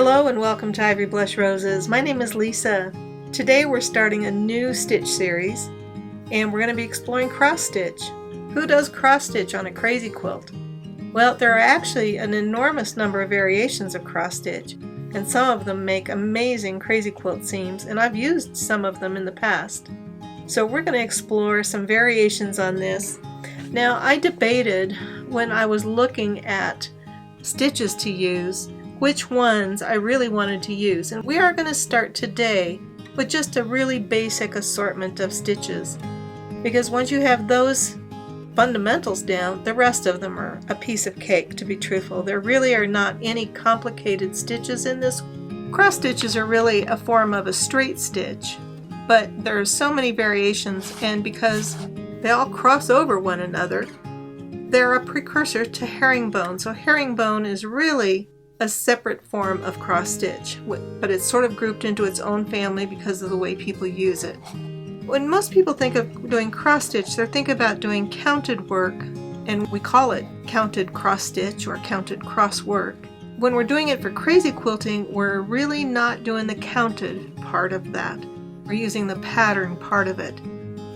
Hello and welcome to Ivory Blush Roses. My name is Lisa. Today we're starting a new stitch series and we're going to be exploring cross stitch. Who does cross stitch on a crazy quilt? Well, there are actually an enormous number of variations of cross stitch, and some of them make amazing crazy quilt seams, and I've used some of them in the past. So we're going to explore some variations on this. Now, I debated when I was looking at stitches to use which ones I really wanted to use, and we are going to start today with just a really basic assortment of stitches, because once you have those fundamentals down, the rest of them are a piece of cake, to be truthful. There really are not any complicated stitches in this. Cross stitches are really a form of a straight stitch, but there are so many variations, and because they all cross over one another, they're a precursor to herringbone. So herringbone is really a separate form of cross stitch, but it's sort of grouped into its own family because of the way people use it. When most people think of doing cross stitch, they're thinking about doing counted work, and we call it counted cross stitch or counted cross work. When we're doing it for crazy quilting, we're really not doing the counted part of that. We're using the pattern part of it.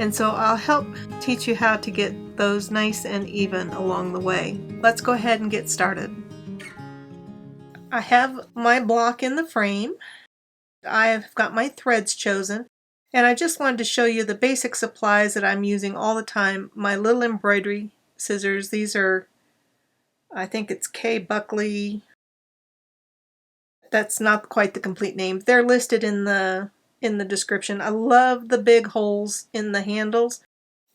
And so I'll help teach you how to get those nice and even along the way. Let's go ahead and get started. I have my block in the frame. I've got my threads chosen, and I just wanted to show you the basic supplies that I'm using all the time. My little embroidery scissors. These are, I think it's K. Buckley. That's not quite the complete name. They're listed in the description. I love the big holes in the handles,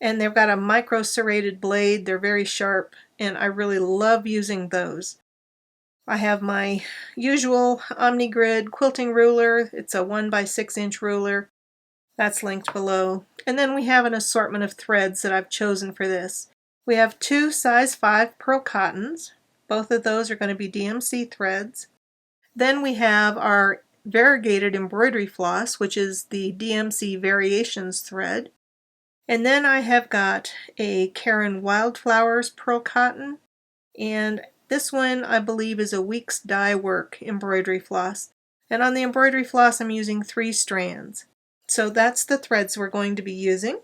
and they've got a micro serrated blade. They're very sharp, and I really love using those. I have my usual Omnigrid quilting ruler. It's a 1x6 inch ruler. That's linked below. And then we have an assortment of threads that I've chosen for this. We have two size 5 pearl cottons. Both of those are going to be DMC threads. Then we have our variegated embroidery floss, which is the DMC Variations thread. And then I have got a Karen Wildflowers pearl cotton, and this one I believe is a Weeks Dye Work embroidery floss. And on the embroidery floss I'm using 3 strands. So that's the threads we're going to be using.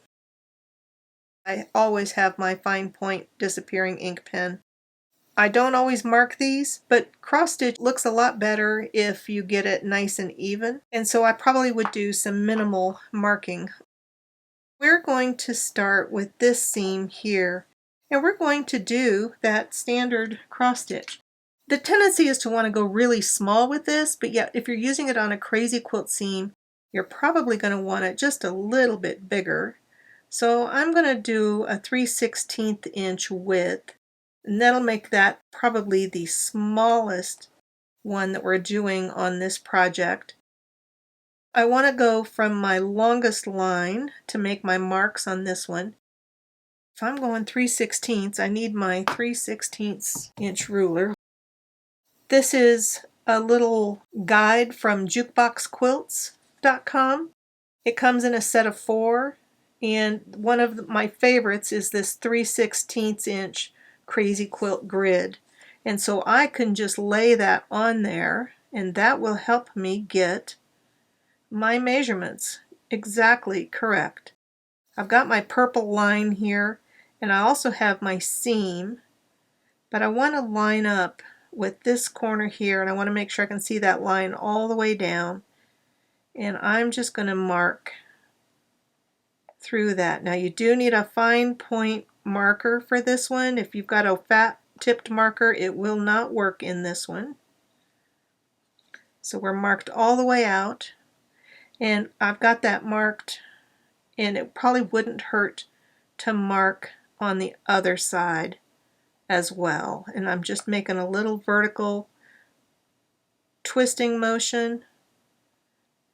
I always have my fine point disappearing ink pen. I don't always mark these, but cross stitch looks a lot better if you get it nice and even, and so I probably would do some minimal marking. We're going to start with this seam here, and we're going to do that standard cross stitch. The tendency is to want to go really small with this, but yet if you're using it on a crazy quilt seam, you're probably going to want it just a little bit bigger. So I'm going to do a 3/16 inch width, and that'll make that probably the smallest one that we're doing on this project. I want to go from my longest line to make my marks on this one. If I'm going 3/16, I need my 3/16 inch ruler. This is a little guide from jukeboxquilts.com. It comes in a set of 4, and one of my favorites is this 3/16 inch crazy quilt grid. And so I can just lay that on there, and that will help me get my measurements exactly correct. I've got my purple line here, and I also have my seam, but I want to line up with this corner here, and I want to make sure I can see that line all the way down, and I'm just going to mark through that. Now you do need a fine point marker for this one. If you've got a fat tipped marker, it will not work in this one. So we're marked all the way out, and I've got that marked, and it probably wouldn't hurt to mark on the other side as well. And I'm just making a little vertical twisting motion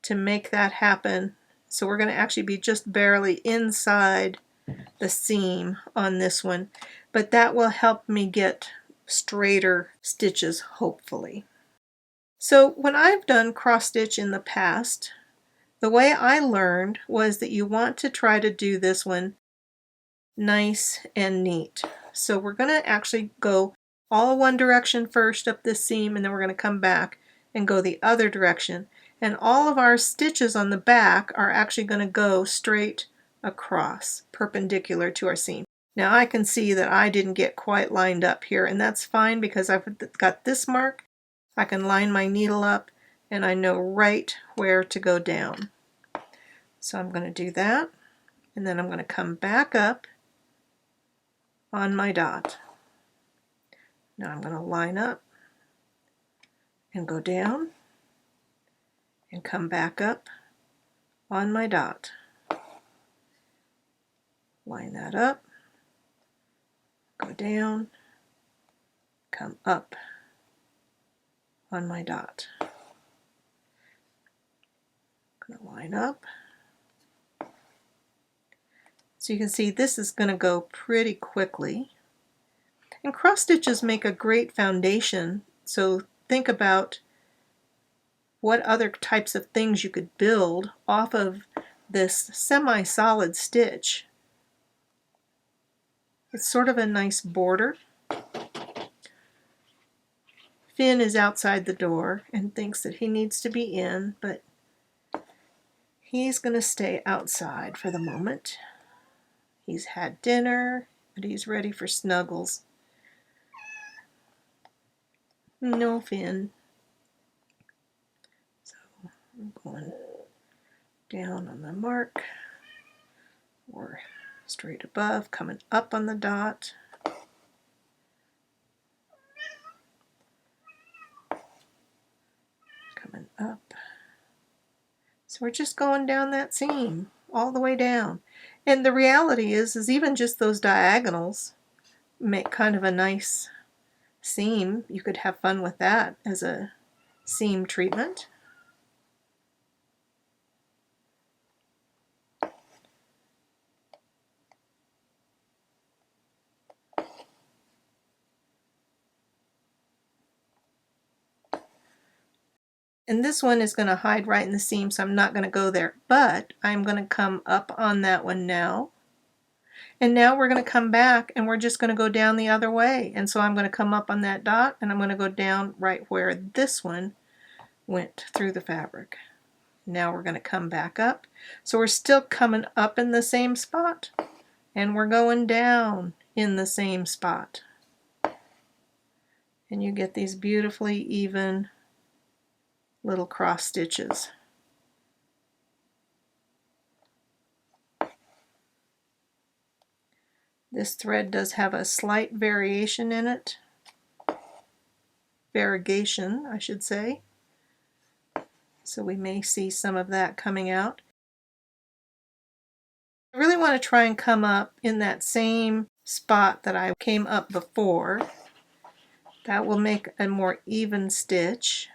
to make that happen. So we're going to actually be just barely inside the seam on this one, but that will help me get straighter stitches, hopefully. So when I've done cross stitch in the past, the way I learned was that you want to try to do this one nice and neat. So we're going to actually go all one direction first up this seam, and then we're going to come back and go the other direction. And all of our stitches on the back are actually going to go straight across, perpendicular to our seam. Now I can see that I didn't get quite lined up here, and that's fine because I've got this mark. I can line my needle up and I know right where to go down. So I'm going to do that, and then I'm going to come back up on my dot. Now I'm going to line up and go down and come back up on my dot. Line that up, go down, come up on my dot. I'm going to line up. So you can see this is going to go pretty quickly. And cross stitches make a great foundation, so think about what other types of things you could build off of this semi-solid stitch. It's sort of a nice border. Finn is outside the door and thinks that he needs to be in, but he's going to stay outside for the moment. He's had dinner, but he's ready for snuggles. No, Finn. So I'm going down on the mark, or straight above, coming up on the dot. Coming up. So we're just going down that seam, all the way down. And the reality is even just those diagonals make kind of a nice seam. You could have fun with that as a seam treatment. And this one is going to hide right in the seam, so I'm not going to go there. But I'm going to come up on that one now. And now we're going to come back and we're just going to go down the other way. And so I'm going to come up on that dot and I'm going to go down right where this one went through the fabric. Now we're going to come back up. So we're still coming up in the same spot and we're going down in the same spot. And you get these beautifully even little cross stitches. This thread does have a slight variation in it. Variegation, I should say. So we may see some of that coming out. I really want to try and come up in that same spot that I came up before. That will make a more even stitch.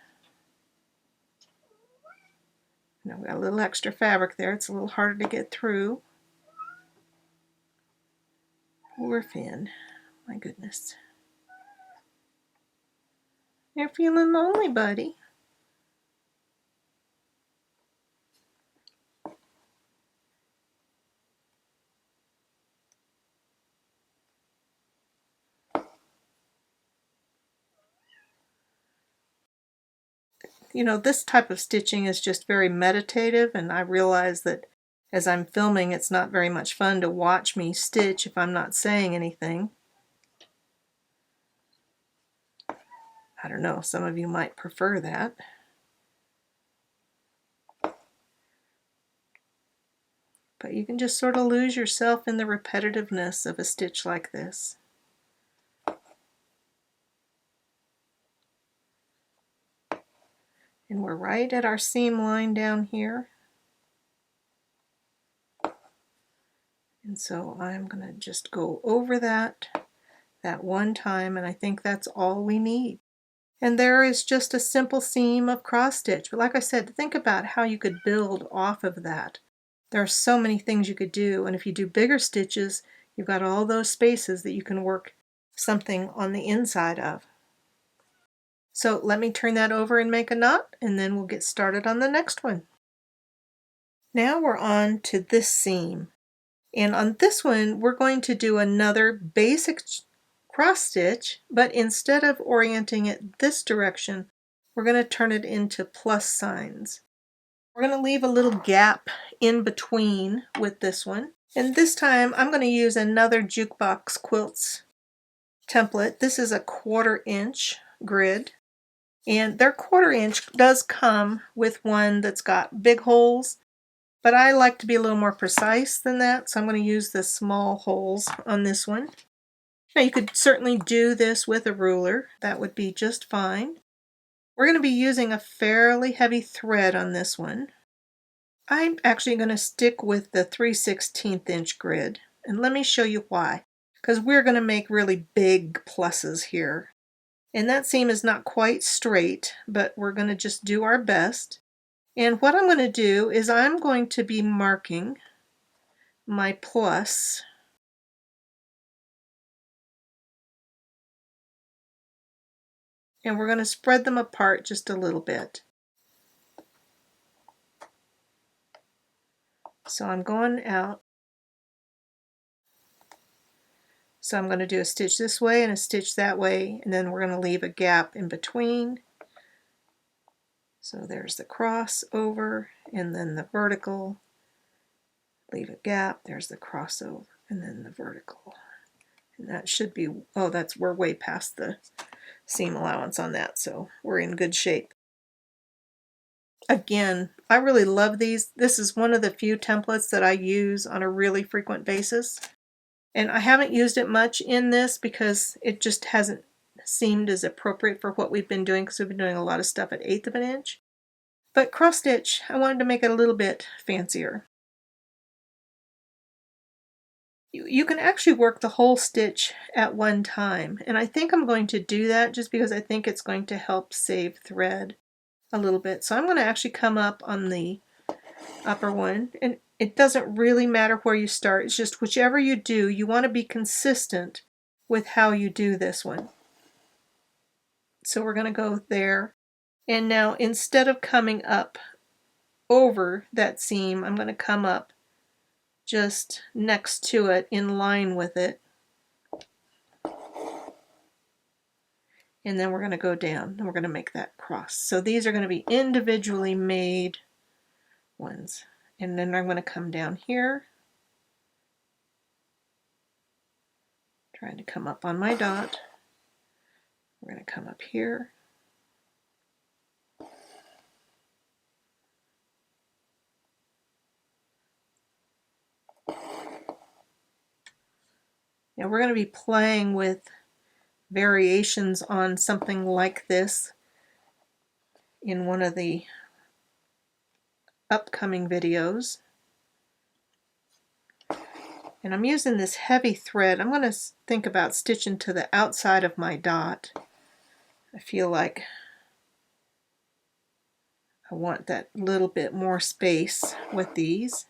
Now we've got a little extra fabric there. It's a little harder to get through. Poor Finn. My goodness. You're feeling lonely, buddy. You know, this type of stitching is just very meditative, and I realize that as I'm filming, it's not very much fun to watch me stitch if I'm not saying anything. I don't know, some of you might prefer that. But you can just sort of lose yourself in the repetitiveness of a stitch like this. And we're right at our seam line down here. And so I'm going to just go over that one time, and I think that's all we need. And there is just a simple seam of cross stitch. But like I said, think about how you could build off of that. There are so many things you could do, and if you do bigger stitches, you've got all those spaces that you can work something on the inside of. So let me turn that over and make a knot, and then we'll get started on the next one. Now we're on to this seam. And on this one, we're going to do another basic cross stitch, but instead of orienting it this direction, we're going to turn it into plus signs. We're going to leave a little gap in between with this one. And this time I'm going to use another Jukebox Quilts template. This is a 1/4 inch grid. And their 1/4 inch does come with one that's got big holes, but I like to be a little more precise than that, so I'm going to use the small holes on this one. Now you could certainly do this with a ruler. That would be just fine. We're going to be using a fairly heavy thread on this one. I'm actually going to stick with the 3/16 inch grid, and let me show you why. Because we're going to make really big pluses here. And that seam is not quite straight, but we're going to just do our best. And what I'm going to do is I'm going to be marking my plus. And we're going to spread them apart just a little bit. So I'm going out. So I'm going to do a stitch this way and a stitch that way, and then we're going to leave a gap in between. So there's the cross over, and then the vertical. Leave a gap, there's the crossover, and then the vertical. And that should be, oh, we're way past the seam allowance on that, so we're in good shape. Again, I really love these. This is one of the few templates that I use on a really frequent basis. And I haven't used it much in this because it just hasn't seemed as appropriate for what we've been doing, because we've been doing a lot of stuff at 1/8 of an inch. But cross stitch, I wanted to make it a little bit fancier. You can actually work the whole stitch at one time, and I think I'm going to do that just because I think it's going to help save thread a little bit. So I'm going to actually come up on the upper one, and it doesn't really matter where you start. It's just whichever you do, you want to be consistent with how you do this one. So we're going to go there, and now instead of coming up over that seam, I'm going to come up just next to it, in line with it, and then we're going to go down and we're going to make that cross. So these are going to be individually made ones, and then I'm going to come down here, trying to come up on my dot. We're going to come up here, now we're going to be playing with variations on something like this in one of the upcoming videos. And I'm using this heavy thread. I'm going to think about stitching to the outside of my dot. I feel like I want that little bit more space with these.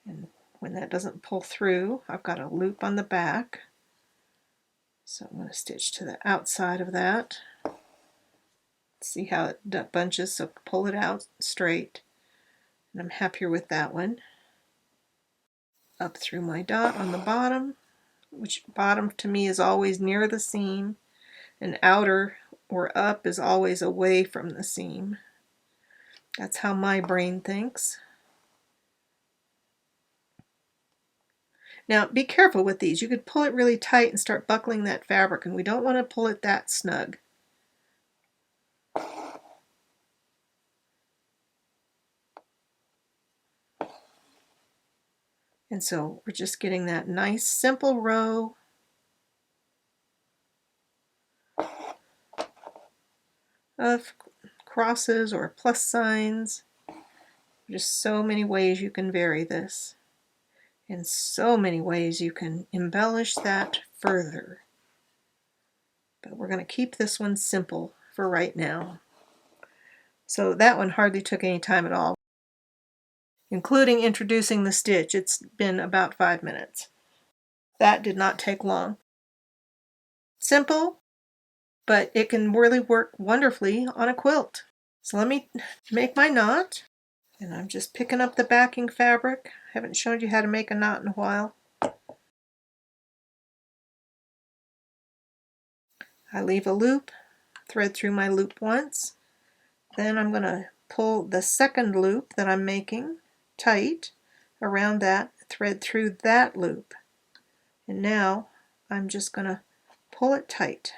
And when that doesn't pull through, I've got a loop on the back. So I'm going to stitch to the outside of that. See how it bunches, so pull it out straight. And I'm happier with that one. Up through my dot on the bottom, which bottom to me is always near the seam, and outer or up is always away from the seam. That's how my brain thinks. Now be careful with these. You could pull it really tight and start buckling that fabric, and we don't want to pull it that snug. And so we're just getting that nice simple row of crosses or plus signs. Just so many ways you can vary this, and so many ways you can embellish that further. But we're going to keep this one simple for right now. So that one hardly took any time at all, including introducing the stitch. It's been about 5 minutes. That did not take long. Simple, but it can really work wonderfully on a quilt. So let me make my knot, and I'm just picking up the backing fabric. I haven't shown you how to make a knot in a while. I leave a loop, thread through my loop once, Then I'm going to pull the second loop that I'm making tight around that, thread through that loop. And now I'm just going to pull it tight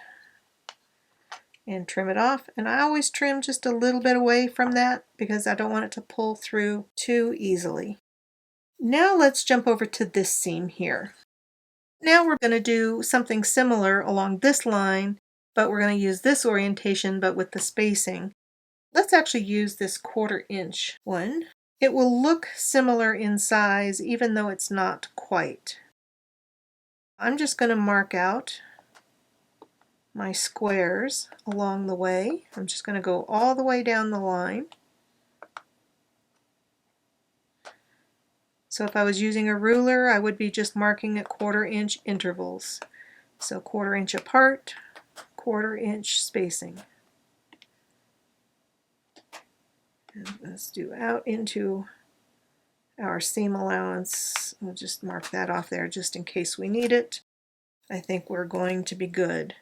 and trim it off. And I always trim just a little bit away from that because I don't want it to pull through too easily. Now let's jump over to this seam here. Now we're going to do something similar along this line, but we're going to use this orientation but with the spacing. Let's actually use this 1/4 inch one. It will look similar in size even though it's not quite. I'm just going to mark out my squares along the way. I'm just going to go all the way down the line. So if I was using a ruler, I would be just marking at 1/4 inch intervals. So 1/4 inch apart, 1/4 inch spacing. And let's do out into our seam allowance. We'll just mark that off there just in case we need it. I think we're going to be good.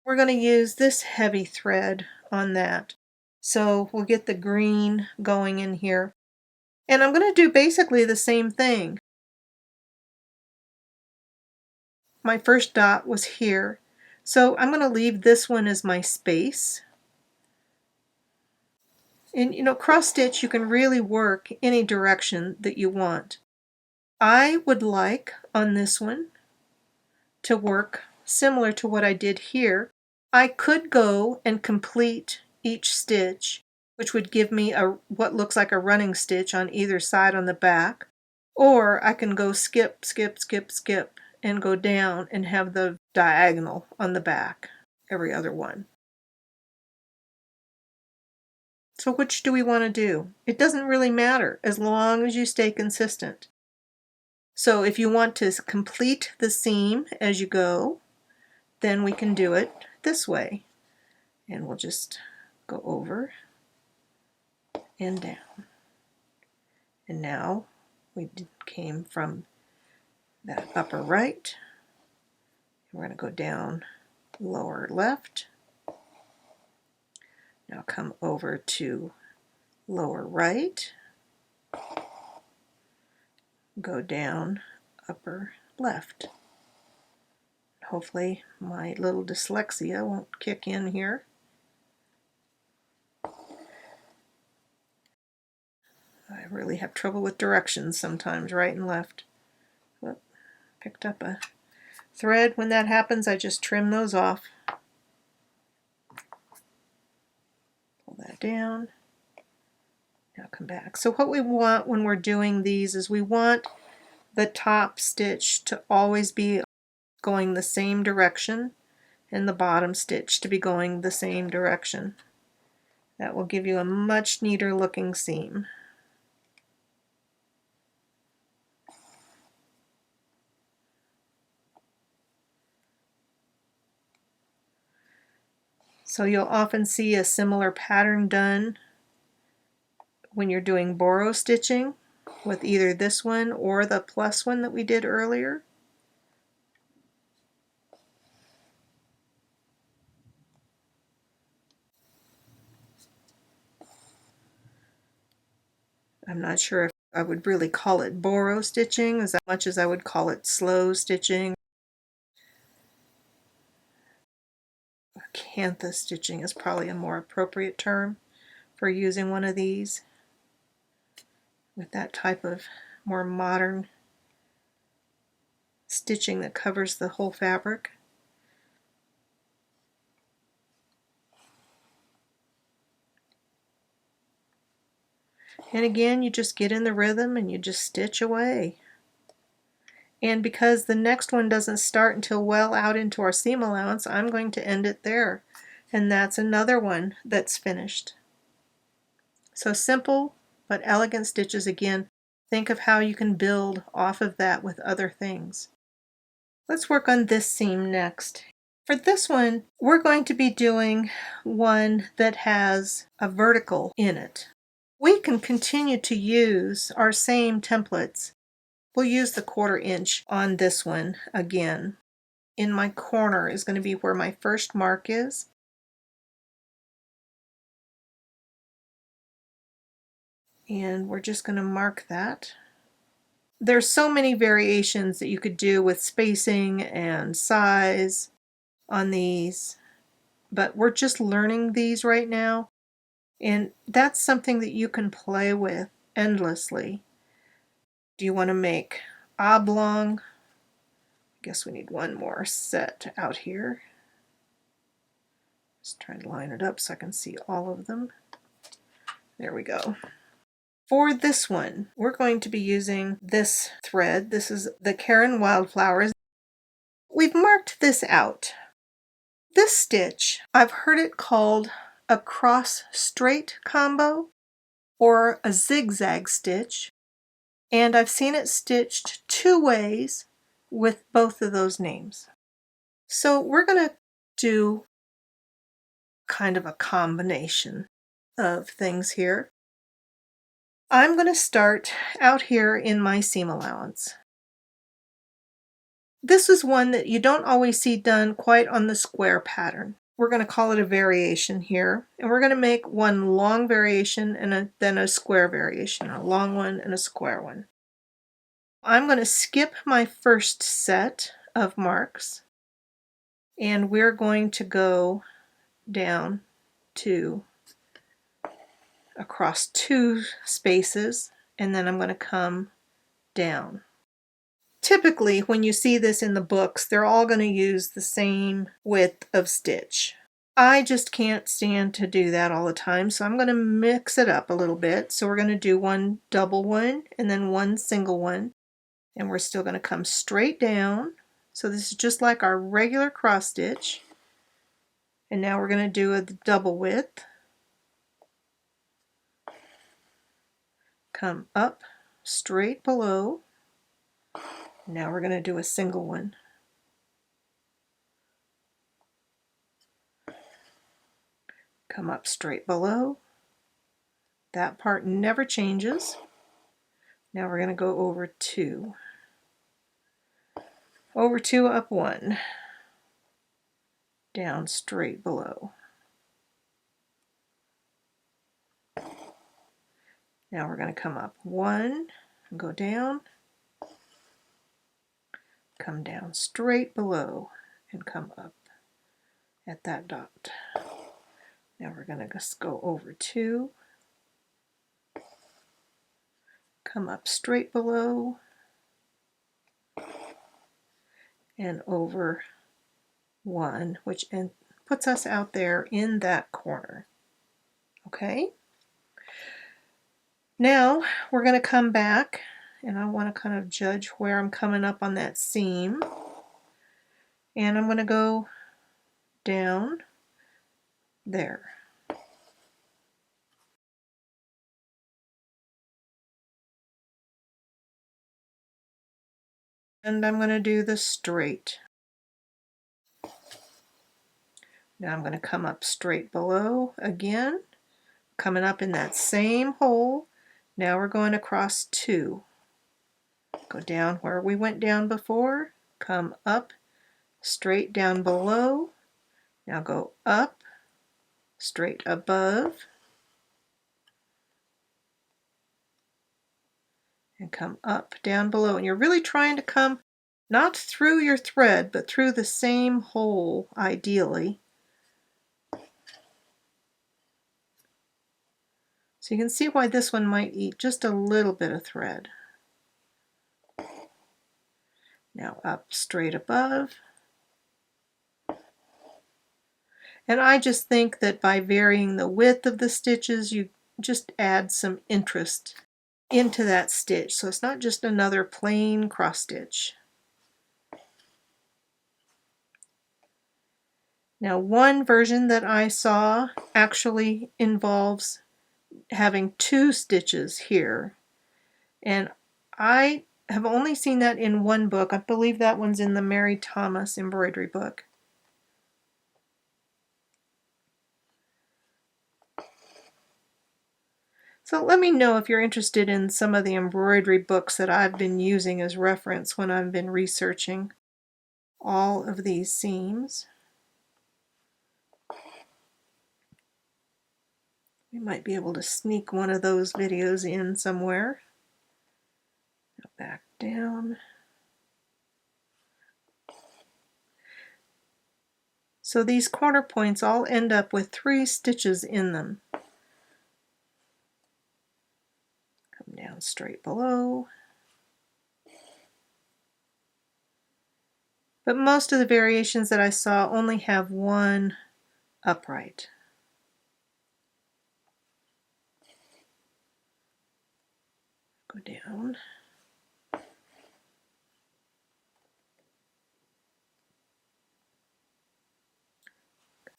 We're going to use this heavy thread on that. So we'll get the green going in here. And I'm going to do basically the same thing. My first dot was here. So I'm going to leave this one as my space. And you know, cross stitch, you can really work any direction that you want. I would like on this one to work similar to what I did here. I could go and complete each stitch, which would give me what looks like a running stitch on either side on the back, or I can go skip, skip, skip, skip, and go down and have the diagonal on the back, every other one. So which do we want to do? It doesn't really matter as long as you stay consistent. So if you want to complete the seam as you go, then we can do it this way. And we'll just go over and down. And now we came from that upper right. We're going to go down lower left. Now come over to lower right. Go down upper left. Hopefully my little dyslexia won't kick in here. I really have trouble with directions sometimes, right and left. Whoop, picked up a thread. When that happens, I just trim those off. Pull that down. Now come back. So what we want when we're doing these is we want the top stitch to always be going the same direction and the bottom stitch to be going the same direction. That will give you a much neater looking seam. So you'll often see a similar pattern done when you're doing borrow stitching with either this one or the plus one that we did earlier. I'm not sure if I would really call it borrow stitching as much as I would call it slow stitching. Cantha stitching is probably a more appropriate term for using one of these with that type of more modern stitching that covers the whole fabric. And again, you just get in the rhythm and you just stitch away. And because the next one doesn't start until well out into our seam allowance, I'm going to end it there. And that's another one that's finished. So simple but elegant stitches. Again, think of how you can build off of that with other things. Let's work on this seam next. For this one, we're going to be doing one that has a vertical in it. We can continue to use our same templates. We'll use the 1/4 inch on this one again. In my corner is going to be where my first mark is. And we're just going to mark that. There's so many variations that you could do with spacing and size on these, but we're just learning these right now, and that's something that you can play with endlessly. Do you want to make oblong? I guess we need one more set out here. Just try to line it up so I can see all of them. There we go. For this one, we're going to be using this thread. This is the Karen Wildflowers. We've marked this out. This stitch, I've heard it called a cross straight combo or a zigzag stitch, and I've seen it stitched two ways with both of those names. So we're going to do kind of a combination of things here. I'm going to start out here in my seam allowance. This is one that you don't always see done quite on the square pattern. We're going to call it a variation here, and we're going to make one long variation and then a square variation, a long one and a square one. I'm going to skip my first set of marks, and we're going to go down to across two spaces, and then I'm going to come down. Typically, when you see this in the books, they're all going to use the same width of stitch. I just can't stand to do that all the time, so I'm going to mix it up a little bit. So we're going to do one double one and then one single one, and we're still going to come straight down. So this is just like our regular cross stitch, and now we're going to do a double width. Come up straight below. Now we're going to do a single one. Come up straight below. That part never changes. Now we're going to go over two. Over two, up one. Down straight below. Now we're going to come up one and go down. Come down straight below and come up at that dot. Now we're going to just go over two, come up straight below, and over one, which puts us out there in that corner. Okay? Now we're going to come back, and I want to kind of judge where I'm coming up on that seam. And I'm going to go down there. And I'm going to do the straight. Now I'm going to come up straight below again, coming up in that same hole. Now we're going across two. Go down where we went down before, come up, straight down below. Now go up, straight above, and come up, down below. And you're really trying to come not through your thread, but through the same hole, ideally. So you can see why this one might eat just a little bit of thread. Now up straight above. And I just think that by varying the width of the stitches, you just add some interest into that stitch. So it's not just another plain cross stitch. Now one version that I saw actually involves having two stitches here. And I have only seen that in one book. I believe that one's in the Mary Thomas embroidery book. So let me know if you're interested in some of the embroidery books that I've been using as reference when I've been researching all of these seams. We might be able to sneak one of those videos in somewhere. Now back down. So these corner points all end up with 3 stitches in them. Come down straight below. But most of the variations that I saw only have 1 upright. Go down.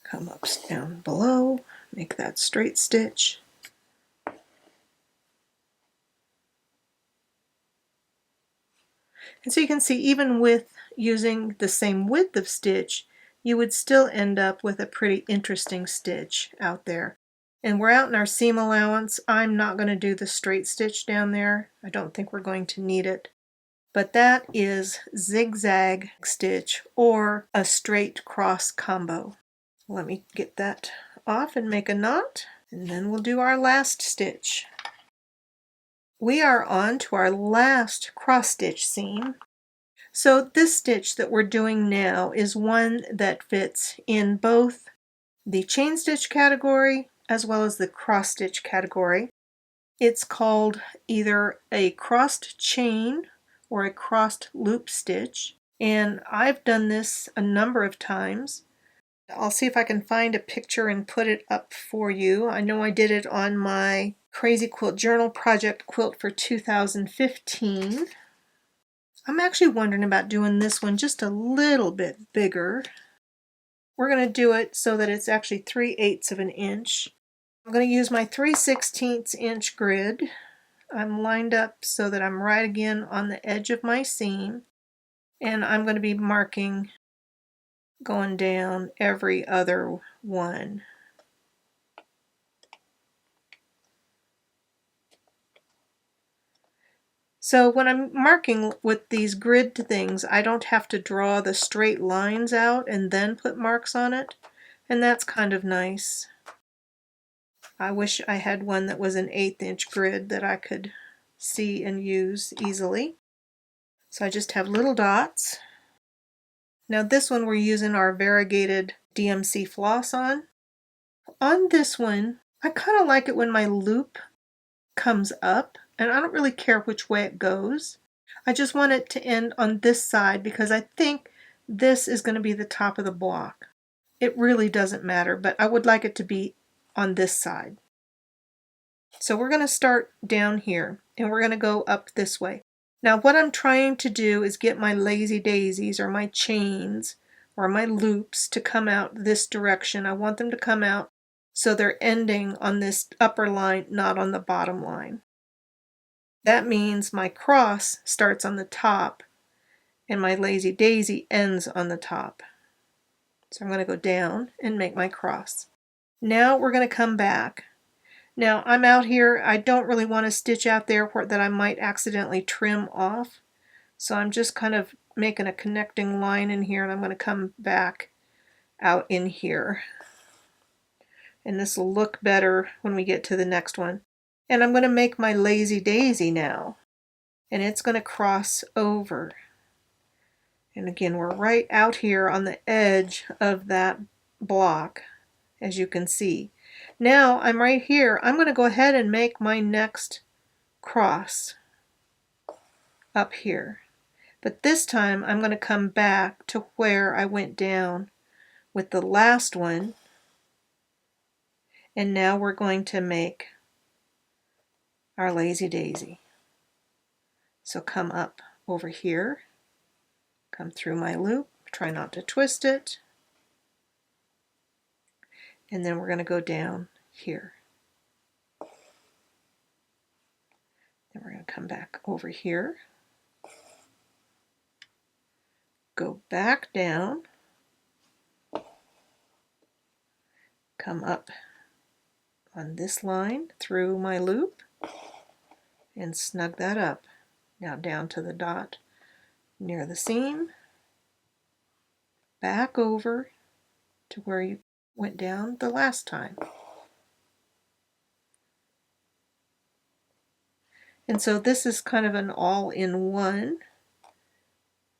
Come up down below, make that straight stitch. And so you can see, even with using the same width of stitch, you would still end up with a pretty interesting stitch out there. And we're out in our seam allowance. I'm not going to do the straight stitch down there. I don't think we're going to need it. But that is zigzag stitch or a straight cross combo. Let me get that off and make a knot, and then we'll do our last stitch. We are on to our last cross stitch seam. So this stitch that we're doing now is one that fits in both the chain stitch category as well as the cross stitch category. It's called either a crossed chain or a crossed loop stitch, and I've done this a number of times. I'll see if I can find a picture and put it up for you. I know I did it on my Crazy Quilt Journal Project quilt for 2015. I'm actually wondering about doing this one just a little bit bigger. We're going to do it so that it's actually 3/8 of an inch. I'm going to use my 3/16 inch grid. I'm lined up so that I'm right again on the edge of my seam, and I'm going to be marking going down every other one. So when I'm marking with these grid things, I don't have to draw the straight lines out and then put marks on it, and that's kind of nice. I wish I had one that was an 1/8 inch grid that I could see and use easily. So I just have little dots. Now this one we're using our variegated DMC floss on. On this one, I kind of like it when my loop comes up, and I don't really care which way it goes. I just want it to end on this side because I think this is going to be the top of the block. It really doesn't matter, but I would like it to be on this side. So we're going to start down here and we're going to go up this way. Now what I'm trying to do is get my lazy daisies or my chains or my loops to come out this direction. I want them to come out so they're ending on this upper line, not on the bottom line. That means my cross starts on the top and my lazy daisy ends on the top. So I'm going to go down and make my cross. Now we're going to come back. Now I'm out here, I don't really want to stitch out there that I might accidentally trim off. So I'm just kind of making a connecting line in here, and I'm going to come back out in here. And this will look better when we get to the next one. And I'm going to make my lazy daisy now. And it's going to cross over. And again, we're right out here on the edge of that block, as you can see. Now I'm right here. I'm going to go ahead and make my next cross up here. But this time I'm going to come back to where I went down with the last one. And now we're going to make our lazy daisy. So come up over here, come through my loop, try not to twist it, and then we're going to go down here. Then we're going to come back over here, go back down, come up on this line through my loop, and snug that up. Now down to the dot near the seam, back over to where you went down the last time. And so this is kind of an all-in-one.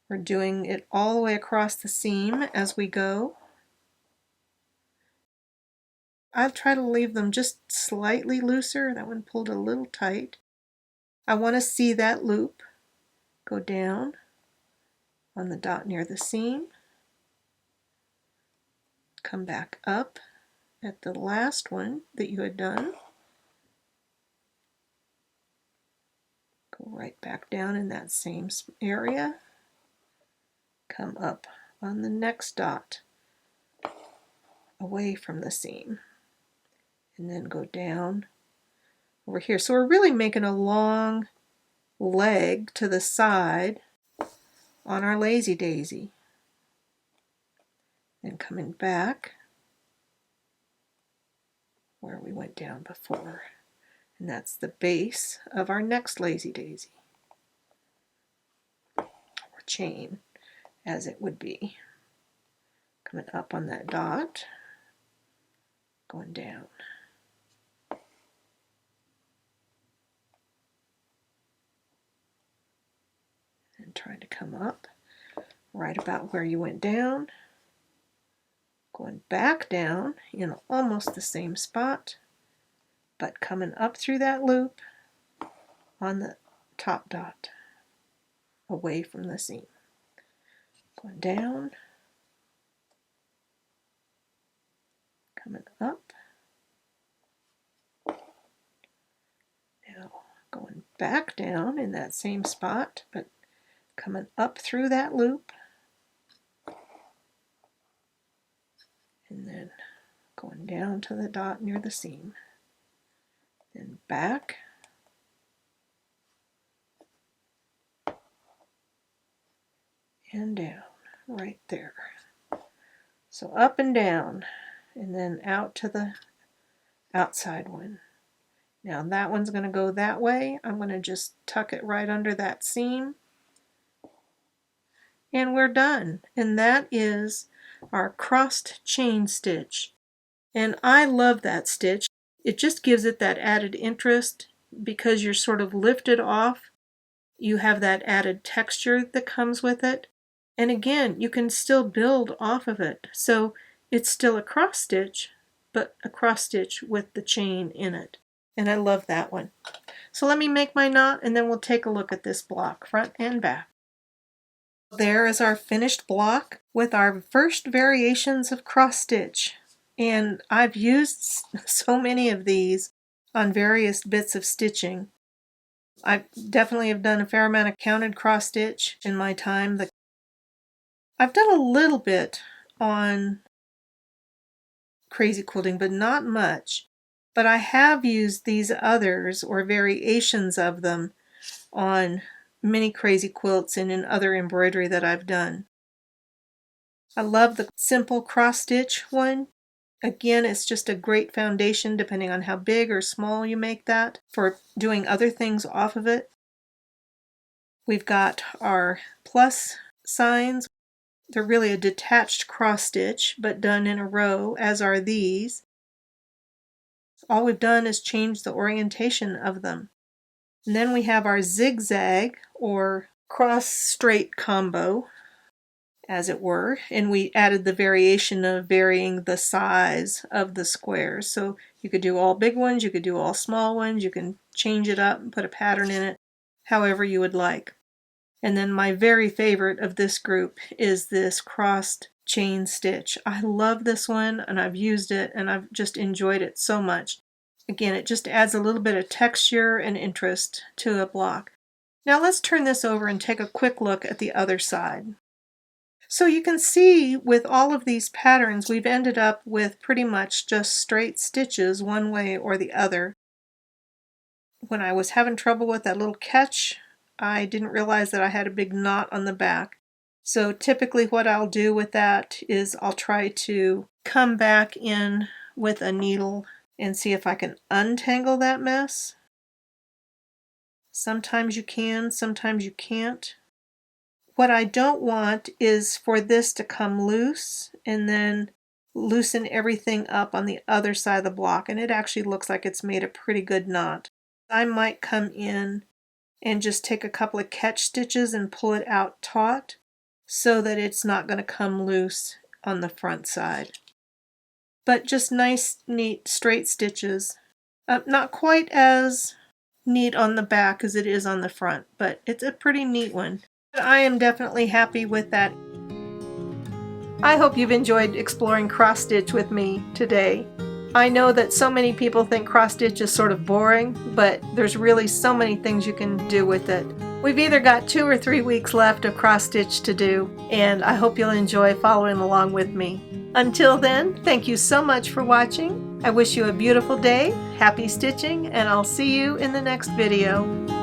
We're doing it all the way across the seam as we go. I'll try to leave them just slightly looser. That one pulled a little tight. I want to see that loop go down on the dot near the seam, come back up at the last one that you had done, go right back down in that same area, come up on the next dot away from the seam, and then go down over here. So we're really making a long leg to the side on our lazy daisy. And coming back where we went down before. And that's the base of our next lazy daisy, or chain as it would be. Coming up on that dot, going down. And trying to come up right about where you went down. Going back down in almost the same spot, but coming up through that loop on the top dot, away from the seam. Going down, coming up. Now going back down in that same spot, but coming up through that loop. And then going down to the dot near the seam. Then back. And down, right there. So up and down, and then out to the outside one. Now that one's going to go that way. I'm going to just tuck it right under that seam. And we're done. And that is our crossed chain stitch. And I love that stitch. It just gives it that added interest because you're sort of lifted off. You have that added texture that comes with it. And again, you can still build off of it. So it's still a cross stitch, but a cross stitch with the chain in it. And I love that one. So let me make my knot and then we'll take a look at this block, front and back. There is our finished block with our first variations of cross stitch. And I've used so many of these on various bits of stitching. I definitely have done a fair amount of counted cross stitch in my time. I've done a little bit on crazy quilting, but not much. But I have used these others or variations of them on many crazy quilts and in other embroidery that I've done. I love the simple cross stitch one. Again, it's just a great foundation depending on how big or small you make that for doing other things off of it. We've got our plus signs. They're really a detached cross stitch but done in a row, as are these. All we've done is change the orientation of them. And then we have our zigzag or cross straight combo, as it were, and we added the variation of varying the size of the squares. So you could do all big ones, you could do all small ones, you can change it up and put a pattern in it, however you would like. And then my very favorite of this group is this crossed chain stitch. I love this one and I've used it and I've just enjoyed it so much. Again, it just adds a little bit of texture and interest to a block. Now let's turn this over and take a quick look at the other side. So you can see with all of these patterns, we've ended up with pretty much just straight stitches one way or the other. When I was having trouble with that little catch, I didn't realize that I had a big knot on the back. So typically what I'll do with that is I'll try to come back in with a needle and see if I can untangle that mess. Sometimes you can, sometimes you can't. What I don't want is for this to come loose and then loosen everything up on the other side of the block, and it actually looks like it's made a pretty good knot. I might come in and just take a couple of catch stitches and pull it out taut so that it's not going to come loose on the front side. But just nice, neat, straight stitches. Not quite as neat on the back as it is on the front, but it's a pretty neat one. I am definitely happy with that. I hope you've enjoyed exploring cross stitch with me today. I know that so many people think cross stitch is sort of boring, but there's really so many things you can do with it. We've either got 2 or 3 weeks left of cross stitch to do, and I hope you'll enjoy following along with me. Until then, thank you so much for watching. I wish you a beautiful day, happy stitching, and I'll see you in the next video.